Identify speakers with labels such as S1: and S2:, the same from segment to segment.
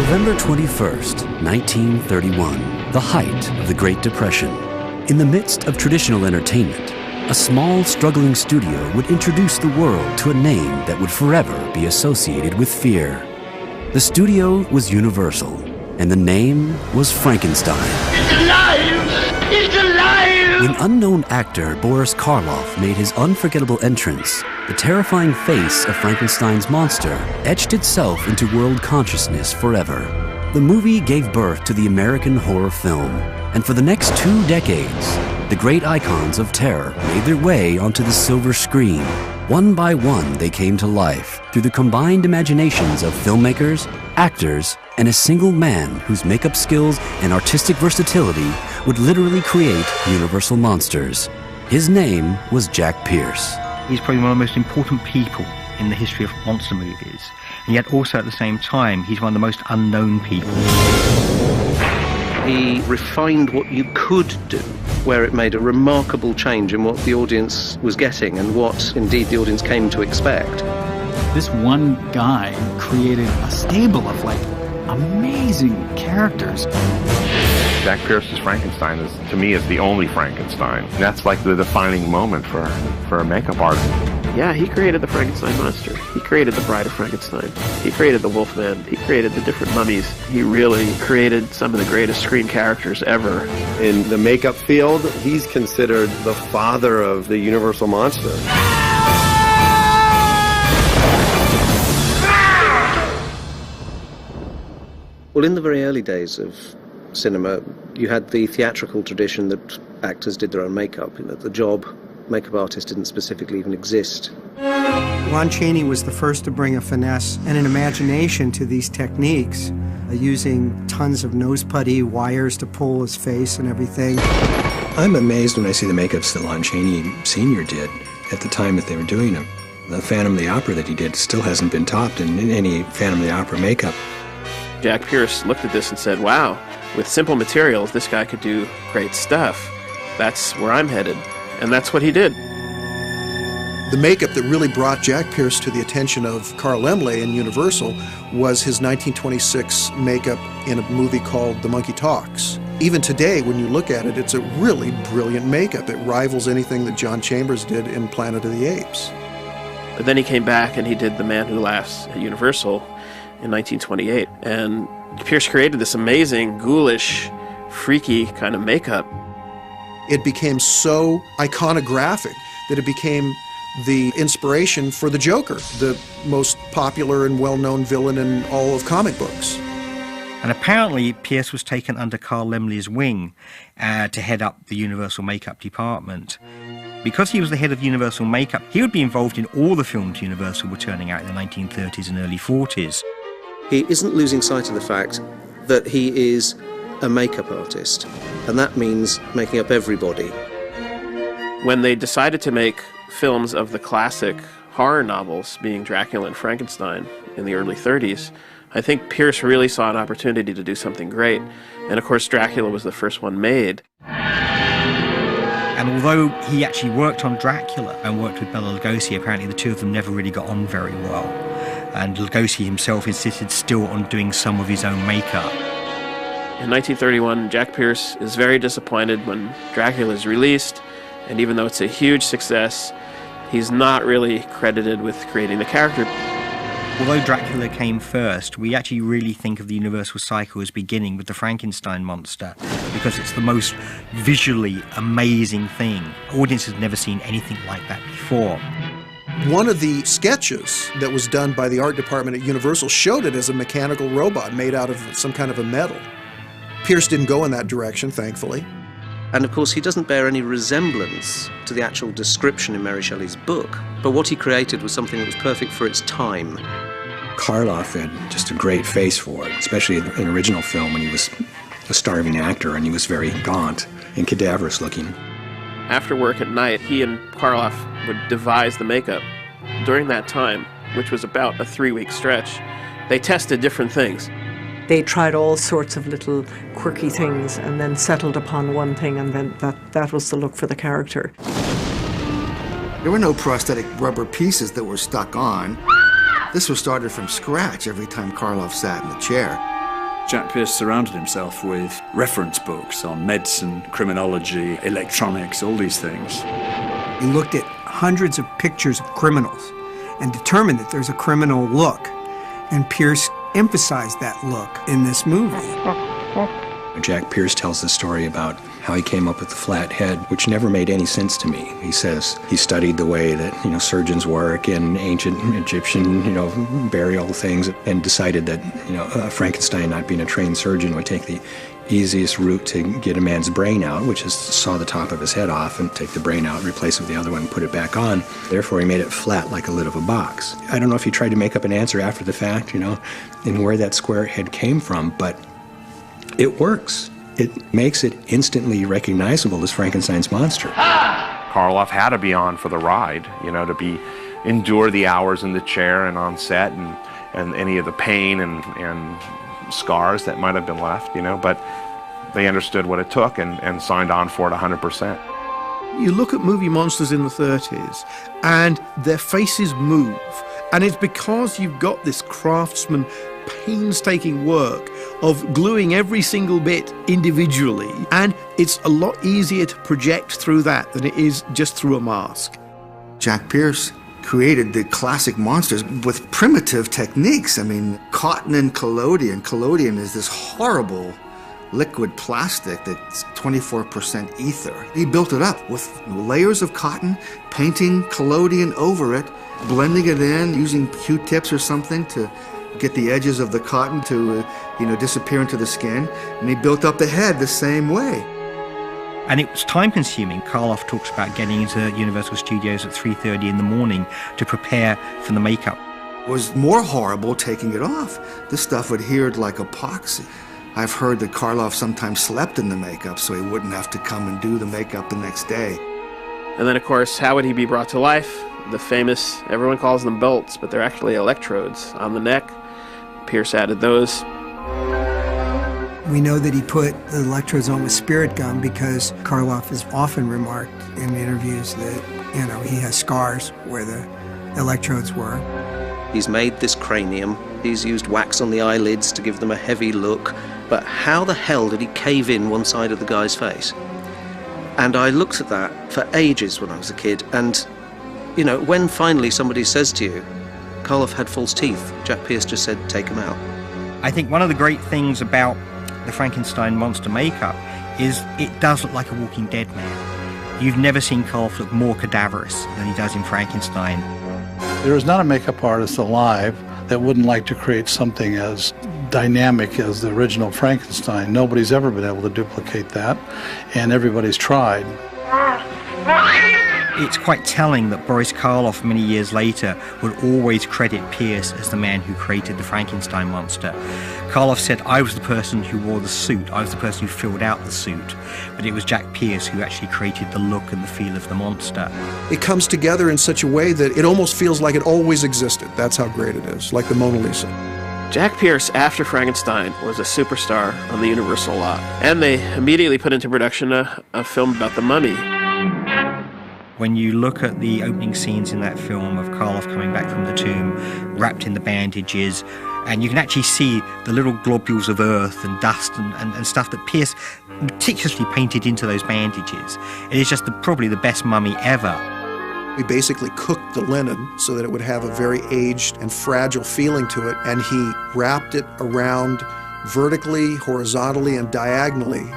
S1: November 21st, 1931, the height of the Great Depression. In the midst of traditional entertainment, a small, struggling studio would introduce the world to a name that would forever be associated with fear. The studio was Universal, and the name was Frankenstein.
S2: It's alive! It's alive!
S1: When unknown actor Boris Karloff made his unforgettable entrance, the terrifying face of Frankenstein's monster etched itself into world consciousness forever. The movie gave birth to the American horror film, and for the next 2 decades, the great icons of terror made their way onto the silver screen. One by one, they came to life through the combined imaginations of filmmakers, actors, and a single man whose makeup skills and artistic versatility would literally create universal monsters. His name was Jack Pierce.
S3: He's probably one of the most important people in the history of monster movies, and yet also at the same time, he's one of the most unknown people.
S4: He refined what you could do, where it made a remarkable change in what the audience was getting and what, indeed, the audience came to expect.
S5: This one guy created a stable of, amazing characters.
S6: Jack Pierce's Frankenstein, to me, is the only Frankenstein. That's like the defining moment for a makeup artist.
S7: Yeah, he created the Frankenstein monster. He created the Bride of Frankenstein. He created the Wolfman. He created the different mummies. He really created some of the greatest screen characters ever.
S8: In the makeup field, he's considered the father of the Universal monster.
S4: Well, in the very early days of cinema, you had the theatrical tradition that actors did their own makeup. The job makeup artist didn't specifically even exist.
S9: Lon Chaney was the first to bring a finesse and an imagination to these techniques, using tons of nose putty, wires to pull his face and everything.
S10: I'm amazed when I see the makeups that Lon Chaney Sr. did at the time that they were doing them. The Phantom of the Opera that he did still hasn't been topped in any Phantom of the Opera makeup.
S7: Jack Pierce looked at this and said, wow, with simple materials, this guy could do great stuff. That's where I'm headed. And that's what he did.
S11: The makeup that really brought Jack Pierce to the attention of Carl Laemmle and Universal was his 1926 makeup in a movie called The Monkey Talks. Even today, when you look at it, it's a really brilliant makeup. It rivals anything that John Chambers did in Planet of the Apes.
S7: But then he came back and he did The Man Who Laughs at Universal in 1928. And Pierce created this amazing, ghoulish, freaky kind of makeup.
S11: It became so iconographic that it became the inspiration for the Joker, the most popular and well-known villain in all of comic books.
S3: And apparently Pierce was taken under Carl Laemmle's wing to head up the Universal makeup department. Because he was the head of Universal makeup, he would be involved in all the films Universal were turning out in the 1930s and early 40s.
S4: He isn't losing sight of the fact that he is a makeup artist, and that means making up everybody.
S7: When they decided to make films of the classic horror novels, being Dracula and Frankenstein in the early 30s, I think Pierce really saw an opportunity to do something great. And of course, Dracula was the first one made.
S3: And although he actually worked on Dracula and worked with Bela Lugosi, apparently the two of them never really got on very well. And Lugosi himself insisted still on doing some of his own makeup.
S7: In 1931, Jack Pierce is very disappointed when Dracula is released, and even though it's a huge success, he's not really credited with creating the character.
S3: Although Dracula came first, we actually really think of the Universal cycle as beginning with the Frankenstein monster, because it's the most visually amazing thing. Audiences have never seen anything like that before.
S11: One of the sketches that was done by the art department at Universal showed it as a mechanical robot made out of some kind of a metal. Pierce didn't go in that direction, thankfully.
S4: And of course, he doesn't bear any resemblance to the actual description in Mary Shelley's book, but what he created was something that was perfect for its time.
S10: Karloff had just a great face for it, especially in the original film when he was a starving actor and he was very gaunt and cadaverous looking.
S7: After work at night, he and Karloff would devise the makeup. During that time, which was about a 3-week stretch, they tested different things.
S12: They tried all sorts of little quirky things and then settled upon one thing, and then that was the look for the character.
S13: There were no prosthetic rubber pieces that were stuck on. This was started from scratch every time Karloff sat in the chair.
S14: Jack Pierce surrounded himself with reference books on medicine, criminology, electronics, all these things.
S9: He looked at hundreds of pictures of criminals and determined that there's a criminal look. And Pierce emphasized that look in this movie.
S10: Jack Pierce tells the story about how he came up with the flat head, which never made any sense to me. He says he studied the way that, surgeons work in ancient Egyptian, burial things, and decided that, Frankenstein, not being a trained surgeon, would take the easiest route to get a man's brain out, which is to saw the top of his head off and take the brain out, replace it with the other one, and put it back on. Therefore, he made it flat like a lid of a box. I don't know if he tried to make up an answer after the fact, and where that square head came from, but it works. It makes it instantly recognizable as Frankenstein's monster.
S6: Karloff had to be on for the ride, to endure the hours in the chair and on set and any of the pain and scars that might have been left, but they understood what it took and signed on for it 100%.
S15: You look at movie monsters in the 30s and their faces move, and it's because you've got this craftsman painstaking work of gluing every single bit individually, and it's a lot easier to project through that than it is just through a mask.
S13: Jack Pierce created the classic monsters with primitive techniques. Cotton and collodion. Collodion is this horrible liquid plastic that's 24% ether. He built it up with layers of cotton, painting collodion over it, blending it in, using Q-tips or something to get the edges of the cotton to, disappear into the skin. And he built up the head the same way.
S3: And it was time-consuming. Karloff talks about getting into Universal Studios at 3:30 in the morning to prepare for the makeup.
S13: It was more horrible taking it off. This stuff adhered like epoxy. I've heard that Karloff sometimes slept in the makeup so he wouldn't have to come and do the makeup the next day.
S7: And then, of course, how would he be brought to life? The famous, everyone calls them bolts, but they're actually electrodes on the neck. Pierce added those.
S9: We know that he put the electrodes on with spirit gum because Karloff has often remarked in interviews that, he has scars where the electrodes were.
S4: He's made this cranium. He's used wax on the eyelids to give them a heavy look. But how the hell did he cave in one side of the guy's face? And I looked at that for ages when I was a kid. And, when finally somebody says to you, Karloff had false teeth, Jack Pierce just said, take them out.
S3: I think one of the great things about the Frankenstein monster makeup is it does look like a Walking Dead man. You've never seen Karloff look more cadaverous than he does in Frankenstein.
S16: There is not a makeup artist alive that wouldn't like to create something as dynamic as the original Frankenstein. Nobody's ever been able to duplicate that, and everybody's tried.
S3: It's quite telling that Boris Karloff, many years later, would always credit Pierce as the man who created the Frankenstein monster. Karloff said, I was the person who wore the suit, I was the person who filled out the suit, but it was Jack Pierce who actually created the look and the feel of the monster.
S11: It comes together in such a way that it almost feels like it always existed. That's how great it is, like the Mona Lisa.
S7: Jack Pierce, after Frankenstein, was a superstar on the Universal lot, and they immediately put into production a film about the mummy.
S3: When you look at the opening scenes in that film of Karloff coming back from the tomb, wrapped in the bandages, and you can actually see the little globules of earth and dust and stuff that Pierce meticulously painted into those bandages. It is just probably the best mummy ever.
S11: We basically cooked the linen so that it would have a very aged and fragile feeling to it, and he wrapped it around vertically, horizontally, and diagonally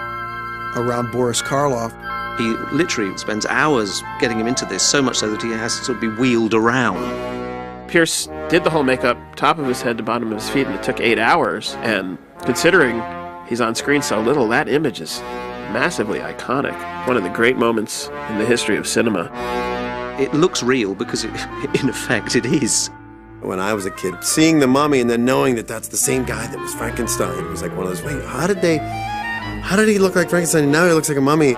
S11: around Boris Karloff.
S4: He literally spends hours getting him into this, so much so that he has to sort of be wheeled around.
S7: Pierce did the whole makeup, top of his head to bottom of his feet, and it took 8 hours. And considering he's on screen so little, that image is massively iconic. One of the great moments in the history of cinema.
S4: It looks real because, in effect, it is.
S8: When I was a kid, seeing the mummy and then knowing that that's the same guy that was Frankenstein was like one of those, wait, how did he look like Frankenstein and now he looks like a mummy?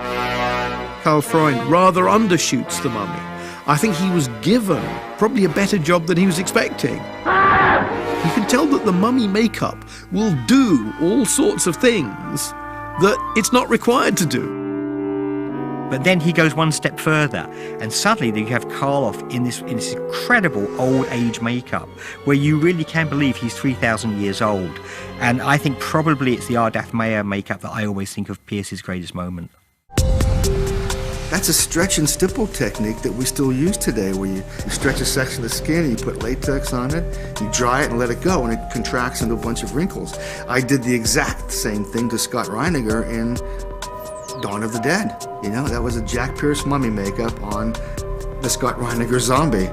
S15: Karl Freund rather undershoots the mummy. I think he was given probably a better job than he was expecting. You can tell that the mummy makeup will do all sorts of things that it's not required to do.
S3: But then he goes one step further, and suddenly you have Karloff in this incredible old age makeup, where you really can believe he's 3,000 years old. And I think probably it's the Ardath Meyer makeup that I always think of Pierce's greatest moment.
S13: That's a stretch and stipple technique that we still use today, where you stretch a section of the skin and you put latex on it, you dry it and let it go, and it contracts into a bunch of wrinkles. I did the exact same thing to Scott Reiniger in Dawn of the Dead. You know, that was a Jack Pierce mummy makeup on the Scott Reiniger zombie.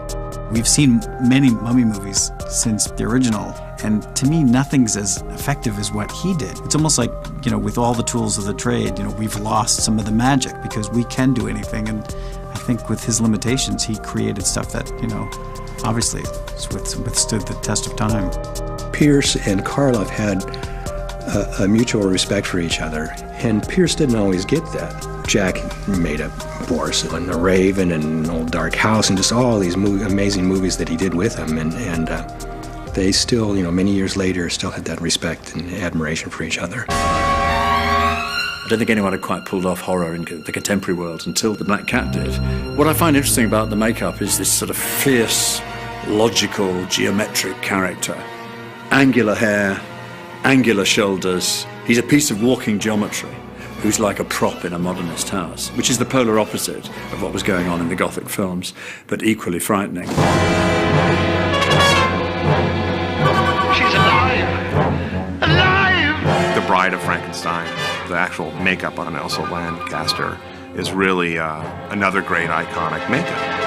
S5: We've seen many mummy movies since the original, and to me, nothing's as effective as what he did. It's almost like, you know, with all the tools of the trade, you know, we've lost some of the magic because we can do anything, and I think with his limitations, he created stuff that, you know, obviously withstood the test of time.
S10: Pierce and Karloff had a mutual respect for each other, and Pierce didn't always get that. Jack made up Boris and The Raven and Old Dark House and just all these amazing movies that he did with him, and they still, you know, many years later, still had that respect and admiration for each other.
S14: I don't think anyone had quite pulled off horror in the contemporary world until The Black Cat did. What I find interesting about the makeup is this sort of fierce, logical, geometric character. Angular hair, angular shoulders. He's a piece of walking geometry who's like a prop in a modernist house, which is the polar opposite of what was going on in the Gothic films, but equally frightening.
S2: She's alive! Alive!
S6: The Bride of Frankenstein, the actual makeup on Elsa Lancaster, is really another great iconic makeup.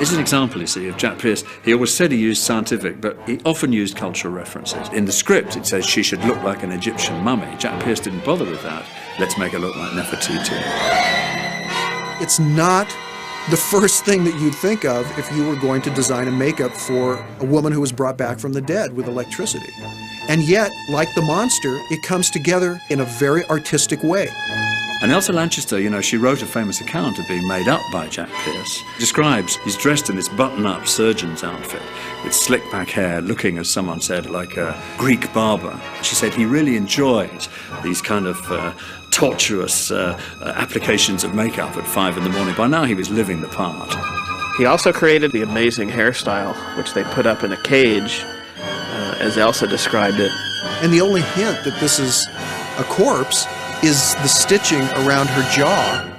S14: It's an example, you see, of Jack Pierce. He always said he used scientific, but he often used cultural references. In the script, it says she should look like an Egyptian mummy. Jack Pierce didn't bother with that. Let's make her look like Nefertiti.
S11: It's not the first thing that you'd think of if you were going to design a makeup for a woman who was brought back from the dead with electricity. And yet, like the monster, it comes together in a very artistic way.
S14: And Elsa Lanchester, you know, she wrote a famous account of being made up by Jack Pierce. Describes he's dressed in this button-up surgeon's outfit with slick-back hair, looking, as someone said, like a Greek barber. She said he really enjoyed these kind of tortuous applications of makeup at 5 in the morning. By now he was living the part.
S7: He also created the amazing hairstyle, which they put up in a cage, as Elsa described it.
S11: And the only hint that this is a corpse is the stitching around her jaw,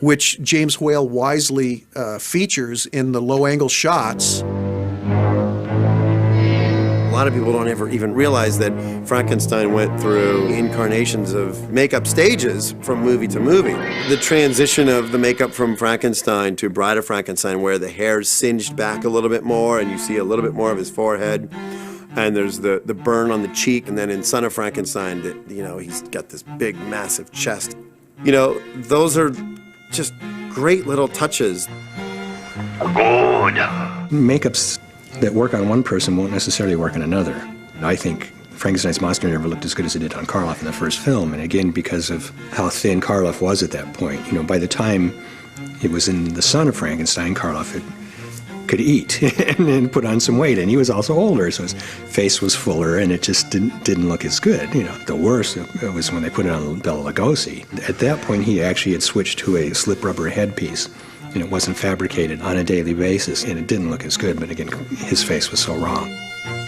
S11: which James Whale wisely features in the low-angle shots.
S8: A lot of people don't ever even realize that Frankenstein went through incarnations of makeup stages from movie to movie. The transition of the makeup from Frankenstein to Bride of Frankenstein, where the hair's singed back a little bit more and you see a little bit more of his forehead. And there's the burn on the cheek, and then in Son of Frankenstein, that, you know, he's got this big, massive chest. You know, those are just great little touches.
S10: Good. Makeups that work on one person won't necessarily work on another. I think Frankenstein's monster never looked as good as it did on Karloff in the first film, and again, because of how thin Karloff was at that point. You know, by the time it was in The Son of Frankenstein, Karloff could eat and put on some weight, and he was also older, so his face was fuller, and it just didn't look as good. You know, the worst was when they put it on Bela Lugosi. At that point, he actually had switched to a slip rubber headpiece, and it wasn't fabricated on a daily basis, and it didn't look as good. But again, his face was so wrong.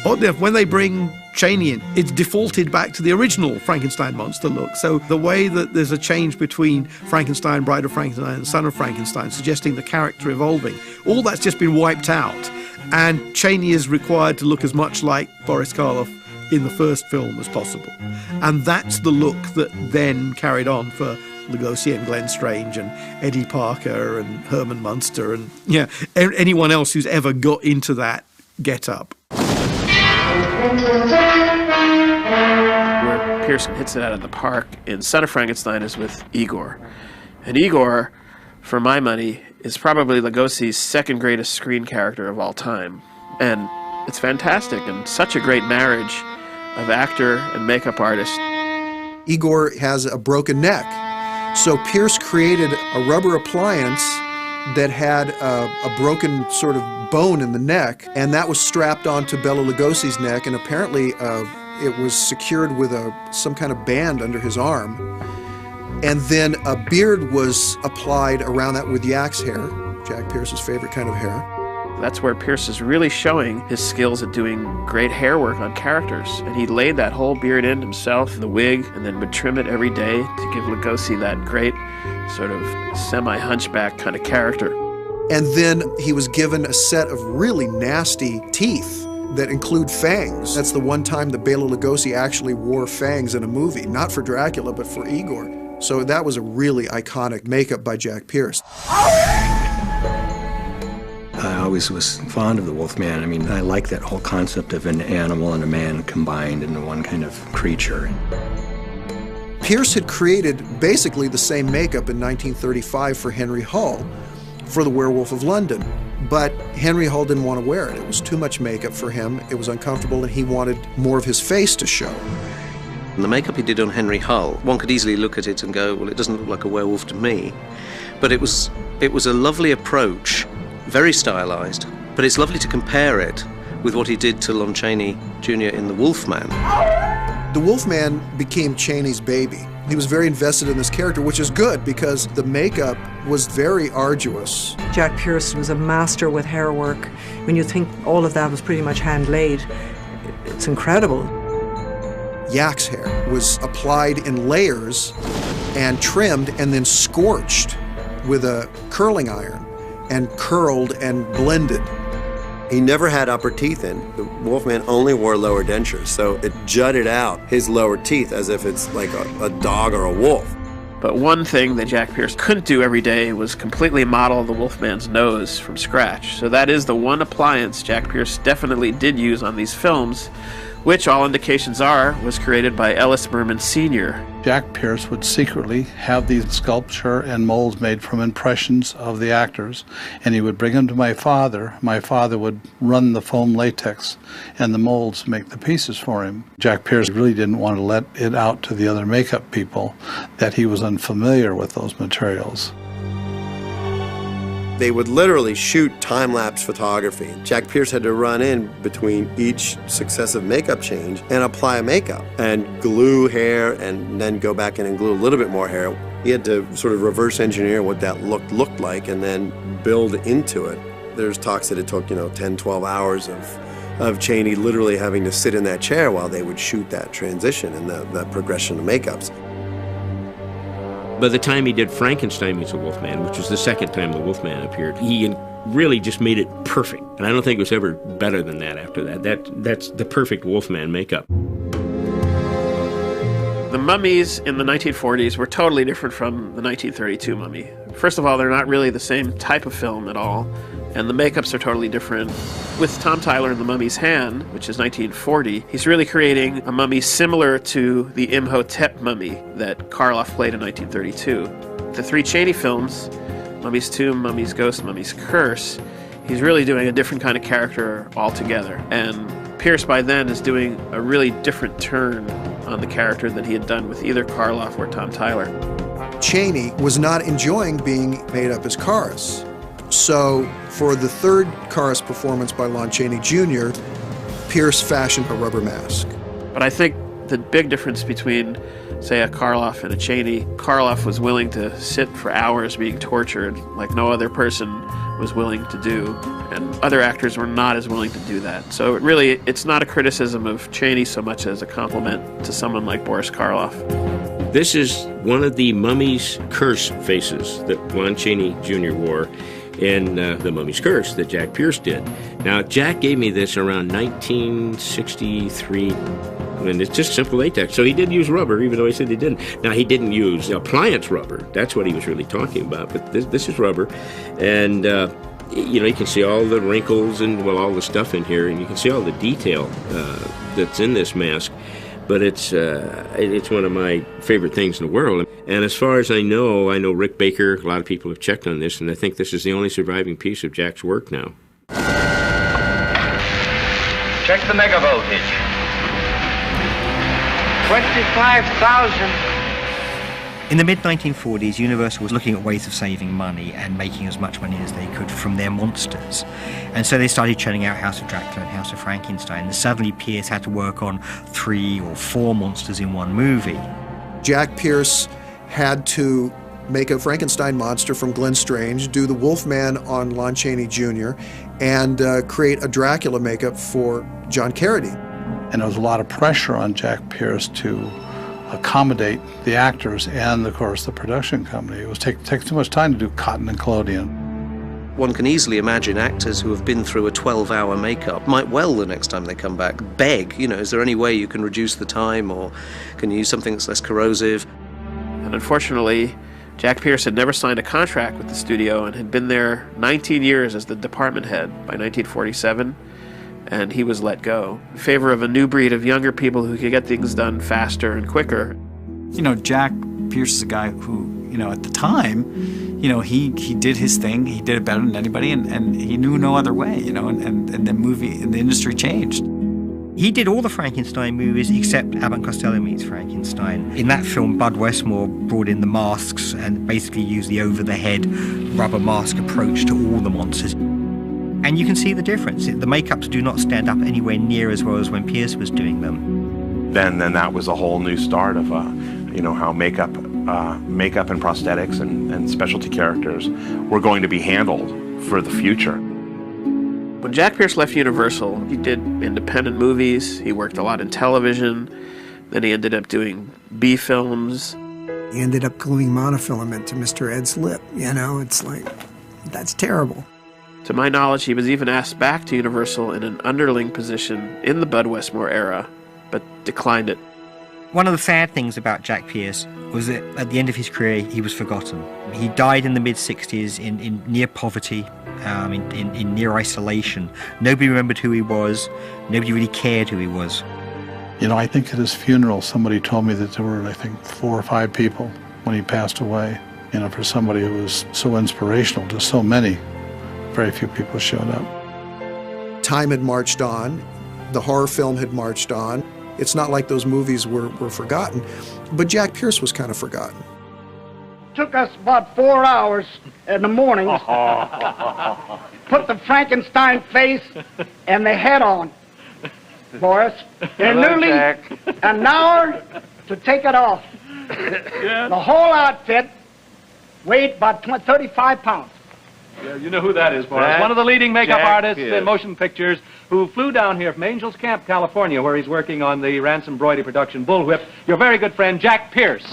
S15: When they bring Chaney in, it's defaulted back to the original Frankenstein monster look. So the way that there's a change between Frankenstein, Bride of Frankenstein, and Son of Frankenstein, suggesting the character evolving, all that's just been wiped out. And Chaney is required to look as much like Boris Karloff in the first film as possible. And that's the look that then carried on for Lugosi and Glenn Strange and Eddie Parker and Herman Munster and anyone else who's ever got into that get-up.
S7: Where Pearson hits it out of the park in Son of Frankenstein is with Igor. And Igor, for my money, is probably Lugosi's second greatest screen character of all time. And it's fantastic, and such a great marriage of actor and makeup artist.
S11: Igor has a broken neck, so Pierce created a rubber appliance that had a broken sort of bone in the neck, and that was strapped onto Bela Lugosi's neck, and apparently it was secured with some kind of band under his arm. And then a beard was applied around that with yak's hair, Jack Pierce's favorite kind of hair.
S7: That's where Pierce is really showing his skills at doing great hair work on characters. And he laid that whole beard in himself, the wig, and then would trim it every day to give Lugosi that great sort of semi-hunchback kind of character.
S11: And then he was given a set of really nasty teeth that include fangs. That's the one time that Bela Lugosi actually wore fangs in a movie, not for Dracula, but for Igor. So that was a really iconic makeup by Jack Pierce.
S10: I always was fond of the Wolfman. I mean, I like that whole concept of an animal and a man combined into one kind of creature.
S11: Pierce had created basically the same makeup in 1935 for Henry Hull for The Werewolf of London. But Henry Hull didn't want to wear it. It was too much makeup for him. It was uncomfortable, and he wanted more of his face to show.
S4: And the makeup he did on Henry Hull, one could easily look at it and go, well, it doesn't look like a werewolf to me. But it was a lovely approach, very stylized, but it's lovely to compare it with what he did to Lon Chaney Jr. in The Wolfman.
S11: The Wolfman became Chaney's baby. He was very invested in this character, which is good because the makeup was very arduous.
S12: Jack Pierce was a master with hair work. When you think all of that was pretty much hand-laid, it's incredible.
S11: Yak's hair was applied in layers and trimmed and then scorched with a curling iron and curled and blended.
S8: He never had upper teeth in. The Wolfman only wore lower dentures, so it jutted out his lower teeth as if it's like a dog or a wolf.
S7: But one thing that Jack Pierce couldn't do every day was completely model the Wolfman's nose from scratch. So that is the one appliance Jack Pierce definitely did use on these films, which all indications are was created by Ellis Berman Sr.
S16: Jack Pierce would secretly have these sculpture and molds made from impressions of the actors, and he would bring them to my father. My father would run the foam latex and the molds, make the pieces for him. Jack Pierce really didn't want to let it out to the other makeup people that he was unfamiliar with those materials.
S8: They would literally shoot time-lapse photography. Jack Pierce had to run in between each successive makeup change and apply a makeup and glue hair and then go back in and glue a little bit more hair. He had to sort of reverse engineer what that looked like and then build into it. There's talks that it took, 10, 12 hours of Chaney literally having to sit in that chair while they would shoot that transition and that progression of makeups.
S17: By the time he did Frankenstein Meets the Wolfman, which was the second time the Wolfman appeared, he really just made it perfect. And I don't think it was ever better than that after that. That's the perfect Wolfman makeup.
S7: The mummies in the 1940s were totally different from the 1932 mummy. First of all, they're not really the same type of film at all, and the makeups are totally different. With Tom Tyler in The Mummy's Hand, which is 1940, he's really creating a mummy similar to the Imhotep mummy that Karloff played in 1932. The three Chaney films, Mummy's Tomb, Mummy's Ghost, Mummy's Curse, he's really doing a different kind of character altogether. And Pierce by then is doing a really different turn on the character than he had done with either Karloff or Tom Tyler.
S11: Chaney was not enjoying being made up as Karas. So for the third Karas performance by Lon Chaney Jr., Pierce fashioned a rubber mask.
S7: But I think the big difference between, say, a Karloff and a Chaney, Karloff was willing to sit for hours being tortured like no other person was willing to do, and other actors were not as willing to do that. So it's not a criticism of Chaney so much as a compliment to someone like Boris Karloff.
S17: This is one of the Mummy's Curse faces that Lon Chaney Jr. wore in The Mummy's Curse that Jack Pierce did. Now, Jack gave me this around 1963, and it's just simple latex. So he did use rubber, even though he said he didn't. Now, he didn't use appliance rubber. That's what he was really talking about, but this is rubber. And, you can see all the wrinkles and, all the stuff in here, and you can see all the detail that's in this mask. But it's one of my favorite things in the world. And as far as I know Rick Baker, a lot of people have checked on this, and I think this is the only surviving piece of Jack's work now.
S2: Check the mega voltage. 25,000.
S3: In the mid-1940s, Universal was looking at ways of saving money and making as much money as they could from their monsters. And so they started churning out House of Dracula and House of Frankenstein. And suddenly Pierce had to work on 3 or 4 monsters in one movie.
S11: Jack Pierce had to make a Frankenstein monster from Glenn Strange, do the Wolfman on Lon Chaney Jr., and create a Dracula makeup for John Carradine.
S16: And there was a lot of pressure on Jack Pierce to accommodate the actors and, of course, the production company. It was takes too much time to do cotton and collodion.
S4: One can easily imagine actors who have been through a 12-hour makeup might well, the next time they come back, beg, is there any way you can reduce the time, or can you use something that's less corrosive?
S7: And unfortunately, Jack Pierce had never signed a contract with the studio and had been there 19 years as the department head by 1947, and he was let go in favor of a new breed of younger people who could get things done faster and quicker.
S5: Jack Pierce is a guy who, at the time, he did his thing, he did it better than anybody, and he knew no other way, and the industry changed.
S3: He did all the Frankenstein movies except Abbott and Costello Meets Frankenstein. In that film, Bud Westmore brought in the masks and basically used the over-the-head rubber mask approach to all the monsters. And you can see the difference. The makeups do not stand up anywhere near as well as when Pierce was doing them.
S6: Then that was a whole new start of, how makeup and prosthetics and specialty characters were going to be handled for the future.
S7: When Jack Pierce left Universal, he did independent movies, he worked a lot in television, then he ended up doing B films.
S9: He ended up gluing monofilament to Mr. Ed's lip, it's like, that's terrible.
S7: To my knowledge, he was even asked back to Universal in an underling position in the Bud Westmore era, but declined it.
S3: One of the sad things about Jack Pierce was that at the end of his career, he was forgotten. He died in the mid-60s in near poverty, in near isolation. Nobody remembered who he was. Nobody really cared who he was.
S16: I think at his funeral, somebody told me that there were, 4 or 5 people when he passed away. For somebody who was so inspirational to so many, very few people showed up.
S11: Time had marched on. The horror film had marched on. It's not like those movies were forgotten, but Jack Pierce was kind of forgotten.
S18: Took us about 4 hours in the morning. Put the Frankenstein face and the head on, Boris. And nearly an hour to take it off. The whole outfit weighed about 35 pounds.
S19: Yeah, you know who that is, Boris. One of the leading makeup artists in motion pictures who flew down here from Angels Camp, California, where he's working on the Ransom Broidy production Bullwhip. Your very good friend, Jack Pierce.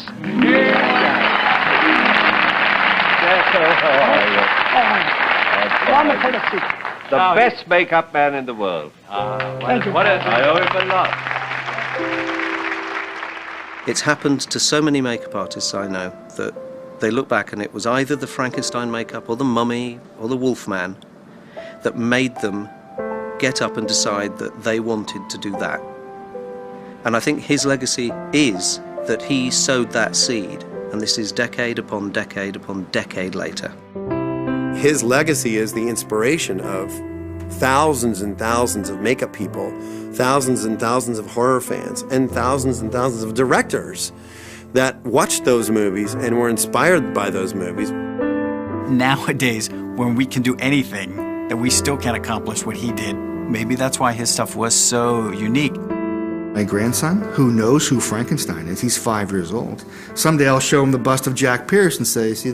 S18: Wonderful to see.
S2: The best makeup man in the world.
S18: Thank you.
S2: I owe him a lot.
S4: It's happened to so many makeup artists I know that they look back and it was either the Frankenstein makeup or the Mummy or the Wolfman that made them get up and decide that they wanted to do that. And I think his legacy is that he sowed that seed, and this is decade upon decade upon decade later.
S8: His legacy is the inspiration of thousands and thousands of makeup people, thousands and thousands of horror fans, and thousands of directors that watched those movies and were inspired by those movies.
S5: Nowadays, when we can do anything, that we still can't accomplish what he did. Maybe that's why his stuff was so unique.
S13: My grandson, who knows who Frankenstein is, he's 5 years old. Someday I'll show him the bust of Jack Pierce and say, see,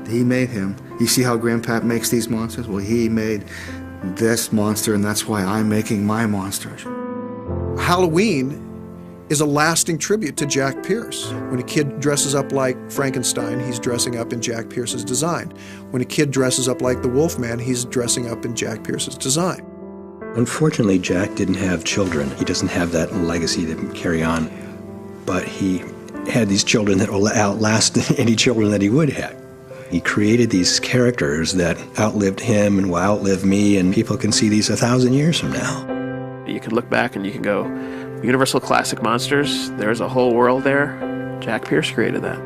S13: he made him. You see how Grandpap makes these monsters? Well, he made this monster, and that's why I'm making my monsters.
S11: Halloween is a lasting tribute to Jack Pierce. When a kid dresses up like Frankenstein, he's dressing up in Jack Pierce's design. When a kid dresses up like the Wolfman, he's dressing up in Jack Pierce's design.
S10: Unfortunately, Jack didn't have children. He doesn't have that legacy to carry on. But he had these children that will outlast any children that he would have. He created these characters that outlived him and will outlive me, and people can see these 1,000 years from now.
S7: You can look back and you can go, Universal Classic Monsters, there's a whole world there. Jack Pierce created that.